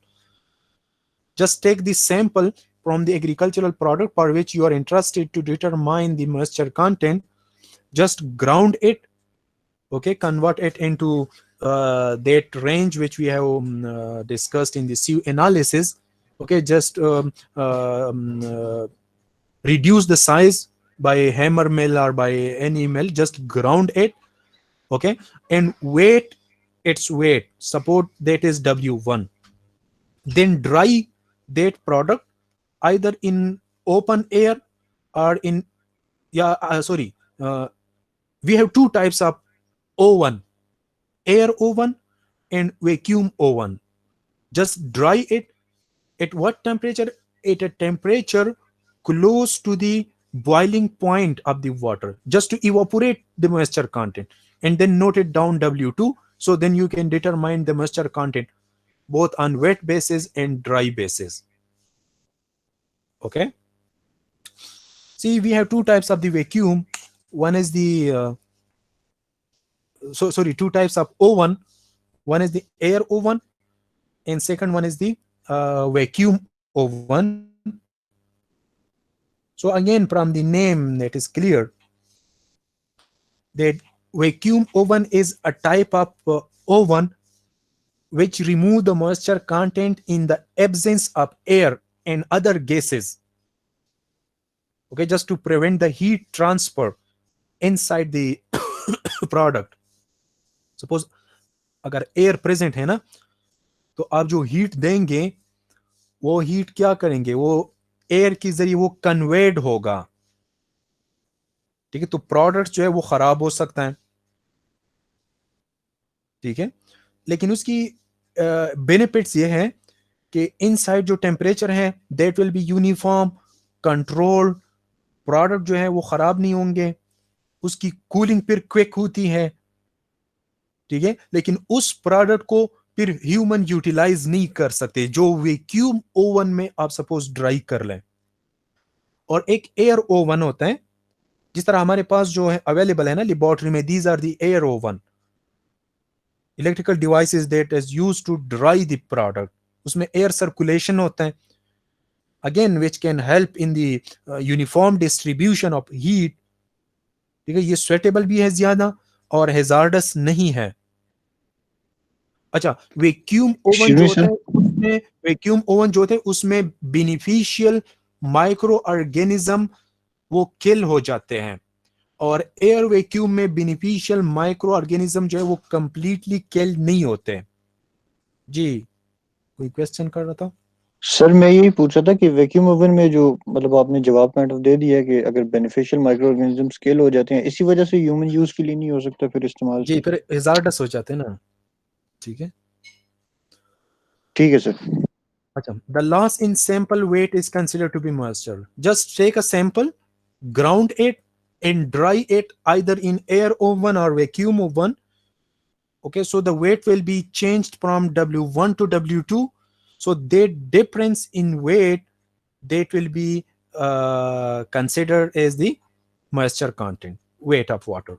Just take the sample from the agricultural product for which you are interested to determine the moisture content. Just ground it, okay, convert it into that range which we have discussed in the sieve analysis. Okay, just reduce the size by hammer mill or by any mill. Just ground it, okay, and weight its weight. Suppose that is W1. Then dry that product either in open air or in we have two types of oven: air oven and vacuum oven. Just dry it at what temperature? At a temperature close to the boiling point of the water, just to evaporate the moisture content, and then note it down W2. So then you can determine the moisture content both on wet basis and dry basis. Okay, see, we have two types of the vacuum. One is the two types of oven. One is the air oven, and second one is the vacuum oven. So again, from the name, it is clear that vacuum oven is a type of oven which remove the moisture content in the absence of air and other gases. Okay, just to prevent the heat transfer inside the product. Suppose अगर air present है ना, तो आप जो heat देंगे वो heat क्या करेंगे, वो एयर के जरिए वो कन्वेड होगा। ठीक है, तो प्रोडक्ट जो है वो खराब हो सकता है। ठीक है, लेकिन उसकी बेनिफिट्स ये है कि इनसाइड जो टेम्परेचर है that will be uniform, control, product जो है वो खराब नहीं होंगे, उसकी कूलिंग फिर क्विक होती है। ठीक है, लेकिन उस प्रोडक्ट को फिर ह्यूमन यूटिलाइज नहीं कर सकते जो वैक्यूम ओवन में आप सपोज ड्राई कर लें। और एक एयर ओवन होता है, जिस तरह हमारे पास जो है अवेलेबल है ना लेबोरेटरी में, these are the air oven, electrical devices that is used to dry the product. उसमें एयर सर्कुलेशन होता है, again which can help in the uniform distribution of heat. ठीक है, ये स्वेटेबल भी है ज्यादा और हैजार्डस नहीं है। अच्छा, वैक्यूम ओवन जो होता है उसमें, वैक्यूम ओवन जो होते हैं उसमें बेनिफिशियल माइक्रो ऑर्गेनिज्म वो किल हो जाते हैं, और एयर वैक्यूम में बेनिफिशियल माइक्रो ऑर्गेनिज्म जो है वो कंप्लीटली किल नहीं होते। जी, कोई क्वेश्चन कर रहा था? सर मैं यही पूछ रहा था कि वैक्यूम ओवन में जो मतलब आपने जवाब काइंड ऑफ दे दिया कि अगर बेनिफिशियल माइक्रो ऑर्गेनिज्म स्केल हो जाते हैं, इसी वजह से ह्यूमन यूज के लिए नहीं हो सकता फिर इस्तेमाल। जी, फिर हैजार्डस हो जाते हैं ना। ठीक है, ठीक है सर। अच्छा, the loss in sample weight is considered to be moisture. Just take a sample, ground it and dry it either in air oven or vacuum oven. Okay, so the weight will be changed from W1 to W2. So that difference in weight, that will be considered as the moisture content, weight of water.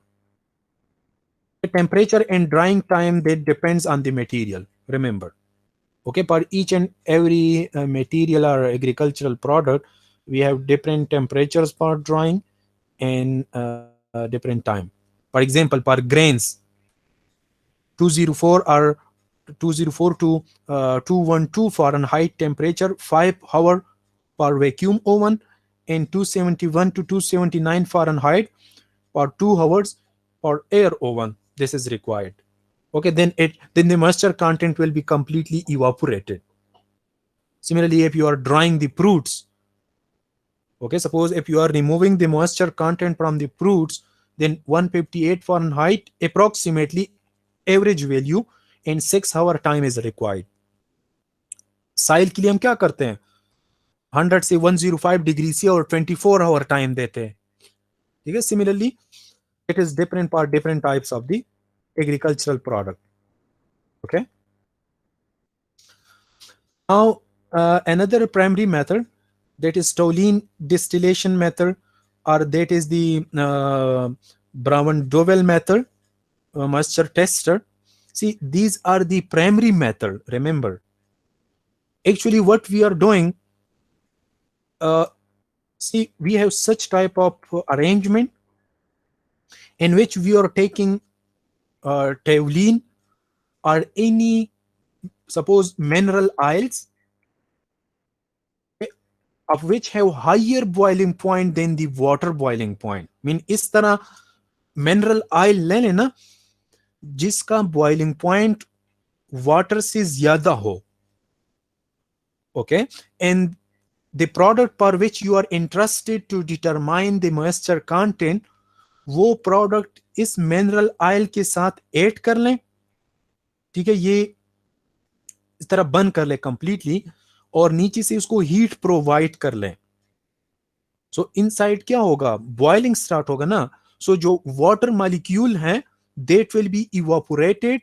The temperature and drying time, that depends on the material, remember. Okay, for each and every material or agricultural product, we have different temperatures for drying and different time. For example, for grains, 204 or 204 to 212 Fahrenheit temperature, 5 hour per vacuum oven, and 271 to 279 Fahrenheit for 2 hours for air oven. This is required. Okay, then the moisture content will be completely evaporated. Similarly, if you are drying the fruits, okay, suppose if you are removing the moisture content from the fruits, then 158 Fahrenheit approximately average value and 6 hour time is required. साइल के लिए हम क्या करते हैं, 100 से 105 degree से और 24 our time देते हैं. ठीक है. Similarly it is different for different types of the agricultural product. Okay. Now another primary method, that is toluene distillation method, or that is the Brown-Dovell method, moisture tester. See, these are the primary method. Remember, actually what we are doing, see, we have such type of arrangement in which we are taking toluene or any, suppose, mineral oils of which have higher boiling point than the water boiling point. Mean इस तरह mineral oil ले लेना जिसका boiling point water से ज्यादा हो. Okay, and the product for which you are interested to determine the moisture content, वो product इस mineral oil के साथ add कर लें. ठीक है, ये इस तरह बंद कर ले completely और नीचे से उसको हीट प्रोवाइड कर लें. सो इनसाइड क्या होगा, बॉइलिंग स्टार्ट होगा ना. सो जो वाटर मॉलिक्यूल हैं that will be evaporated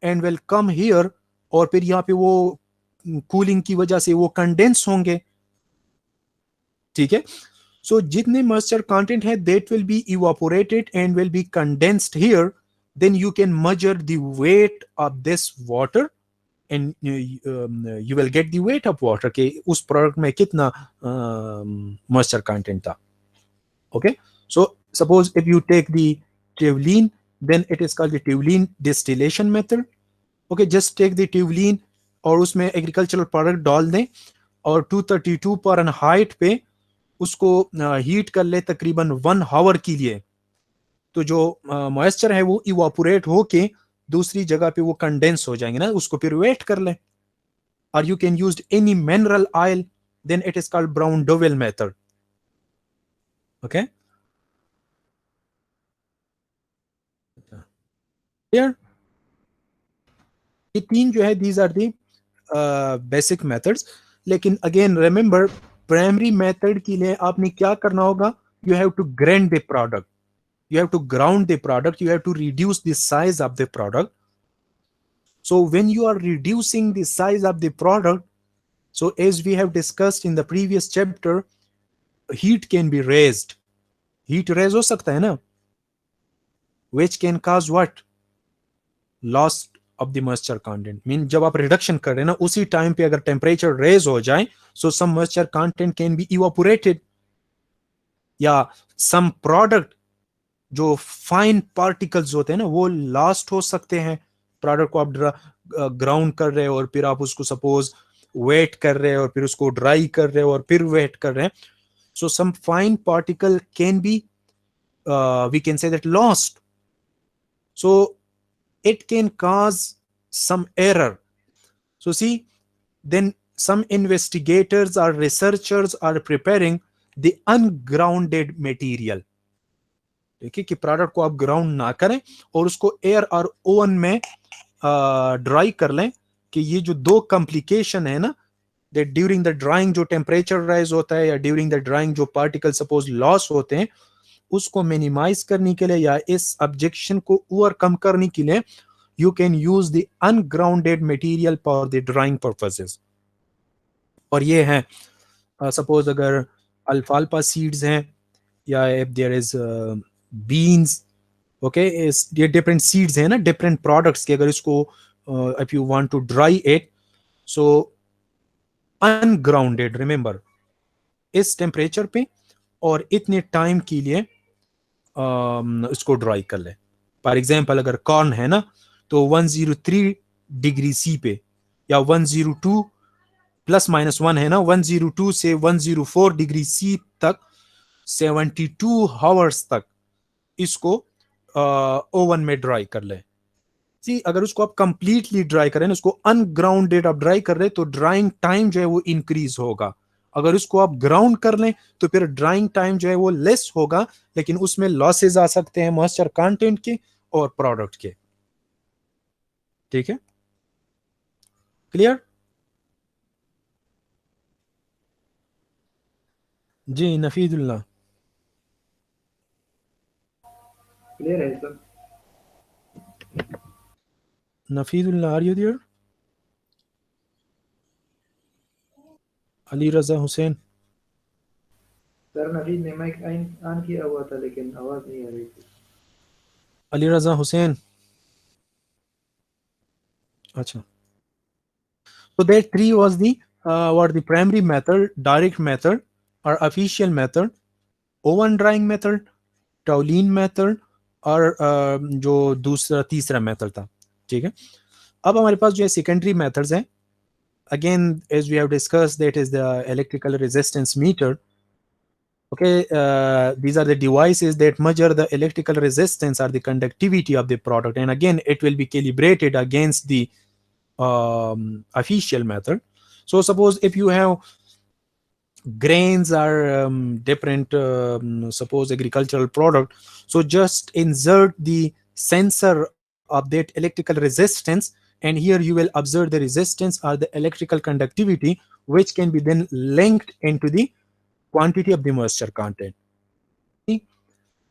and will come here, और फिर यहाँ पे वो कूलिंग की वजह से वो कंडेंस होंगे. ठीक है. सो जितने मॉइस्चर कंटेंट है that will be evaporated and will be condensed here. Then you can measure the weight of this water and you will get the weight of water के उस product में कितना moisture content था. Okay, so suppose if you take the toluene, then it is called the toluene distillation method. Okay, just take the toluene और उसमें agricultural product डाल दें और 232 Fahrenheit पे उसको हीट कर ले तकरीबन 1 hour के लिए. तो जो moisture है वो evaporate होके दूसरी जगह पे वो कंडेंस हो जाएंगे ना, उसको फिर वेट कर लें. और you can use any mineral oil, then it is called Brown-Dovell method. Okay, clear. ये तीन जो है these are the basic methods. लेकिन अगेन रिमेंबर, प्राइमरी मेथड के लिए आपने क्या करना होगा, you have to grind the product, you have to ground the product, you have to reduce the size of the product. So when you are reducing the size of the product, so as we have discussed in the previous chapter, heat can be raised. Heat raise हो सकता है ना, which can cause what? Loss of the moisture content. Mean जब आप reduction कर रहे हैं ना, उसी time पे अगर temperature raise हो जाए, so some moisture content can be evaporated. या some product जो फाइन पार्टिकल्स होते हैं ना वो लास्ट हो सकते हैं. प्रोडक्ट को आप ग्राउंड कर रहे हो और फिर आप उसको सपोज वेट कर रहे हो और फिर उसको ड्राई कर रहे हो और फिर वेट कर रहे हैं. So some fine particle can be, we can say that lost. So it can cause some error. So see, then some investigators or researchers are preparing the ungrounded material. देखिए कि प्रोडक्ट को आप ground ना करें और उसको air और oven में ड्राई कर लें. कि ये जो दो कॉम्प्लिकेशन है ना, दैट ड्यूरिंग द ड्राइंग जो टेम्परेचर राइज होता है या ड्यूरिंग द ड्राइंग जो पार्टिकल सपोज लॉस होते हैं, उसको मिनिमाइज करने के लिए या इस ऑब्जेक्शन को ओवरकम करने के लिए you can use the ungrounded material for the drying purposes. और ये है सपोज अगर अल्फाल्फा सीड्स हैं या if there is beans, okay, ये डिफरेंट सीड्स हैं ना, डिफरेंट प्रोडक्ट्स के. अगर इसको if you want to dry it, so ungrounded, remember, इस टेम्परेचर पे और इतने टाइम के लिए इसको ड्राई कर ले। फॉर एग्जाम्पल अगर कॉर्न है ना, तो 103 डिग्री सी पे, या 102 प्लस माइनस 1 है ना, 102 से 104 डिग्री सी तक 72 आवर्स तक इसको ओवन में ड्राई कर ले। सी अगर उसको आप कंप्लीटली ड्राई करें ना, उसको अनग्राउंडेड आप ड्राई कर रहे तो ड्राइंग टाइम जो है वो इंक्रीज होगा। अगर उसको आप ग्राउंड कर लें तो फिर ड्राइंग टाइम जो है वो लेस होगा, लेकिन उसमें लॉसेज आ सकते हैं मॉइस्चर कंटेंट के और प्रोडक्ट के। ठीक है, क्लियर? जी नफीदुल्लाह। क्लियर है sir? Nafidullah, are you there? Ali Raza Hussain? Sir Naveed ने माइक ऑन किया हुआ था लेकिन आवाज नहीं आ रही थी। अली रजा हुसैन, अच्छा। So that three was the what the primary method, direct method or official method, oven drying method, towline method और जो दूसरा तीसरा मेथड था। ठीक है, अब हमारे पास जो है सेकेंडरी मेथड्स हैं। Again as we have discussed, that is the electrical resistance meter. Okay, these are the devices that measure the electrical resistance or the conductivity of the product, and again it will be calibrated against the official method. So suppose if you have grains or different suppose agricultural product, so just insert the sensor of that electrical resistance, and here you will observe the resistance or the electrical conductivity, which can be then linked into the quantity of the moisture content.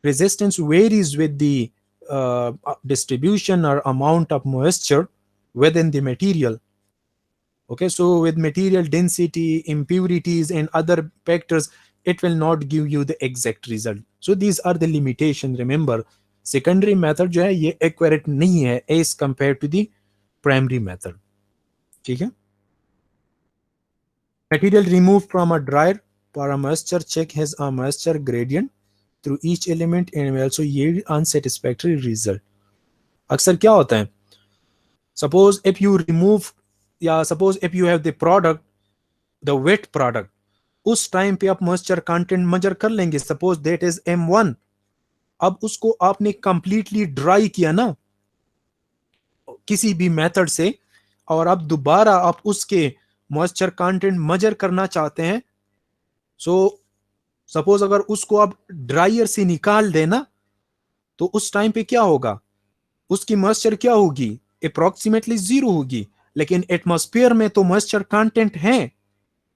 Resistance varies with the distribution or amount of moisture within the material. Okay, so with material density, impurities and other factors, it will not give you the exact result. So these are the limitations. Remember, secondary method जो है ये accurate नहीं है as compared to the primary method. ठीक है, material removed from a dryer for a moisture check has a moisture gradient through each element and will also yield unsatisfactory result. अक्सर क्या होता है, suppose if you remove या suppose if you have the product, the wet product, उस time पे आप moisture content major कर लेंगे, सपोज दैट इज M1। अब उसको आपने कंप्लीटली ड्राई किया ना किसी भी मेथड से, और अब दोबारा आप उसके मॉइस्चर कंटेंट मेजर करना चाहते हैं, सो सपोज अगर उसको आप ड्रायर से निकाल देना तो उस टाइम पे क्या होगा, उसकी मॉइस्चर क्या होगी, अप्रोक्सीमेटली 0 होगी, लेकिन एटमॉस्फेयर में तो मॉइस्चर कंटेंट है,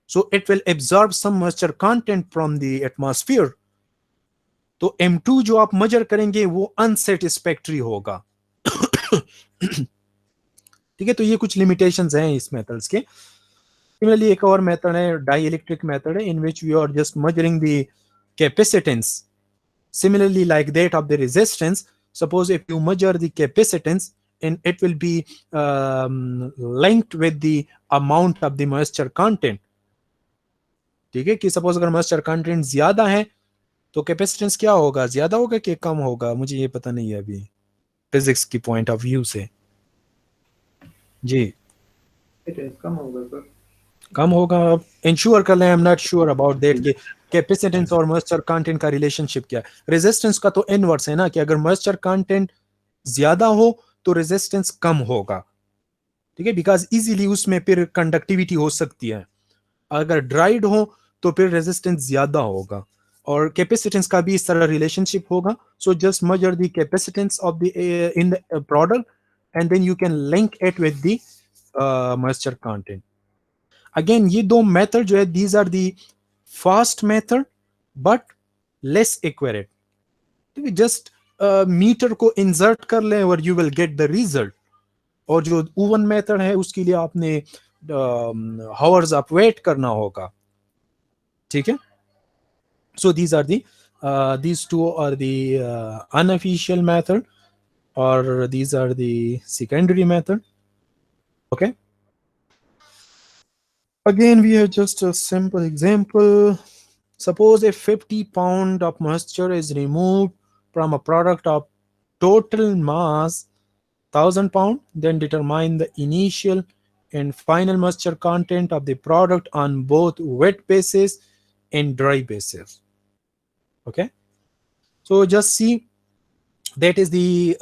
so it will absorb some moisture content from the atmosphere. तो M2 जो आप मेजर करेंगे वो अनसेटिस्फैक्टरी होगा। ठीक है, तो ये कुछ लिमिटेशंस हैं इस मेथड्स के। सिमिलरली एक और मेथड है डाई इलेक्ट्रिक मेथड है, in which we are just measuring the capacitance similarly like that of the resistance. Suppose if you measure the capacitance and it will be linked with the amount of the moisture content. ठीक है, कि suppose अगर moisture content ज्यादा है तो capacitance क्या होगा, ज्यादा होगा कि कम होगा, मुझे ये पता नहीं है अभी फिजिक्स की पॉइंट ऑफ व्यू से। जी कम होगा सर, कम होगा, अब इंश्योर कर लें। I am not sure about that कि कैपेसिटेंस और मॉइस्चर कंटेंट का रिलेशनशिप क्या है। रेजिस्टेंस का तो इनवर्स है ना, कि अगर मॉइस्चर कंटेंट ज्यादा हो तो रेजिस्टेंस कम होगा। ठीक है, बिकॉज इजीली उसमें फिर कंडक्टिविटी हो सकती है। अगर ड्राइड हो तो फिर रेजिस्टेंस ज्यादा होगा, और कैपेसिटेंस का भी इस तरह रिलेशनशिप होगा। So just measure the capacitance of the in the product and then you can link it with the moisture content. Again ये दो मेथड जो है, these are the fast method but less accurate. ठीक है, just meter को insert कर लें और you will get the result. और जो ओवन मेथड है उसके लिए आपने हावर्स आप वेट करना होगा। ठीक है, so these are the these two are the unofficial method, or these are the secondary method. Okay, Again, we have just a simple example. Suppose a 50 pound of moisture is removed from a product of total mass 1000 pound, then determine the initial and final moisture content of the product on both wet basis and dry basis. Okay, so just see, that is the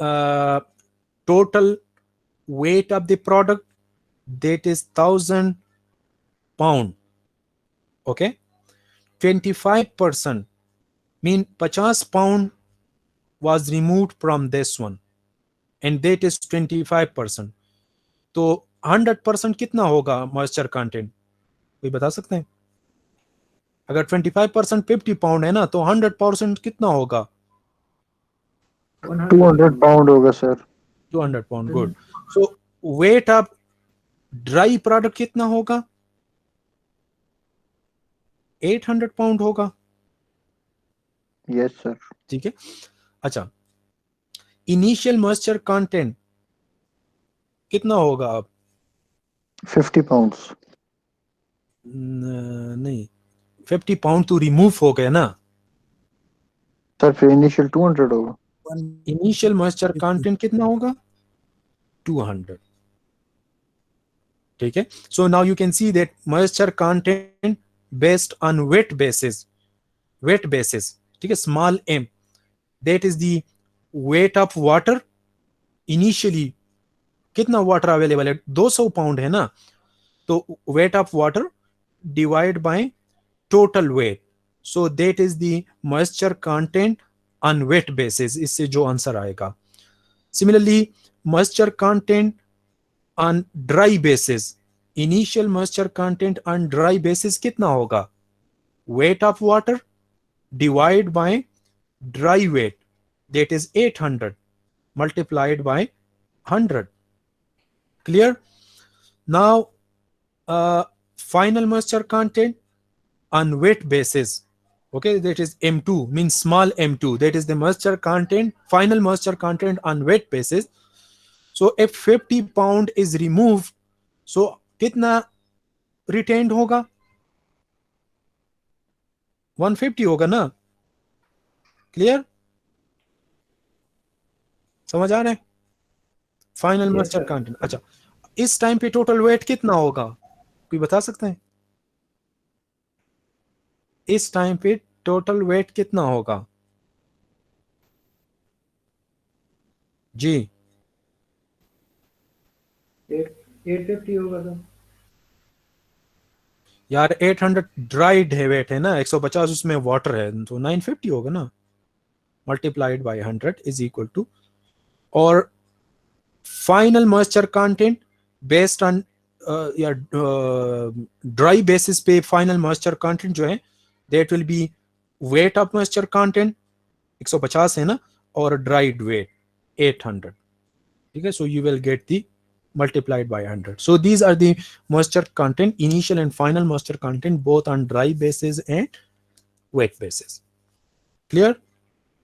total weight of the product, that is 1000 pound. Okay, 25% mean 50 pound was removed from this one, and that is 25%. तो 100% कितना होगा moisture content, कोई बता सकते हैं? अगर 25% 50 pound है ना, तो 100% कितना होगा? 200 पाउंड होगा sir. 200 pound, good. So weight of dry product कितना होगा? 800 पाउंड होगा। Yes sir. ठीक है, अच्छा, इनिशियल मॉइस्चर कंटेंट कितना होगा अब? 50 पाउंड्स। नहीं, 50 पाउंड तो रिमूव हो गया ना सर, फिर इनिशियल 200 होगा। इनिशियल मॉइस्चर कंटेंट कितना होगा? 200। ठीक है, so now you can see that moisture content based on wait basis, ठीक है, small m, that is the weight of water. Initially कितना वाटर अवेलेबल है? 200 पाउंड है ना, तो weight of water divide by total weight, so that is the moisture content on wait basis. इससे जो answer आएगा। Similarly moisture content on dry basis, initial moisture content on dry basis कितना होगा? Wait of water divide by dry weight, that is 800 multiplied by 100. Clear? Now final moisture content on wet basis, okay, that is M2, means small m2, that is the moisture content, final moisture content on wet basis. So if 50 pound is removed, so कितना retained होगा? 150 होगा ना? Clear? समझ आ रहा है? Final moisture content. अच्छा, इस time पे टोटल वेट कितना होगा, कोई बता सकते हैं? इस टाइम पे टोटल वेट कितना होगा? जी 850 होगा सर। यार 800 ड्राइड है वेट है ना, 150 उसमें वाटर है, तो 950 होगा ना, multiplied by 100 is equal to, और final moisture content based on या ड्राई बेसिस पे फाइनल मॉइस्चर कंटेंट जो है, that will be weight of moisture content 150 है ना, और ड्राइड वेट 800। ठीक है, so you will get the multiplied by 100. So these are the moisture content, initial and final moisture content, both on dry basis and wet basis. Clear?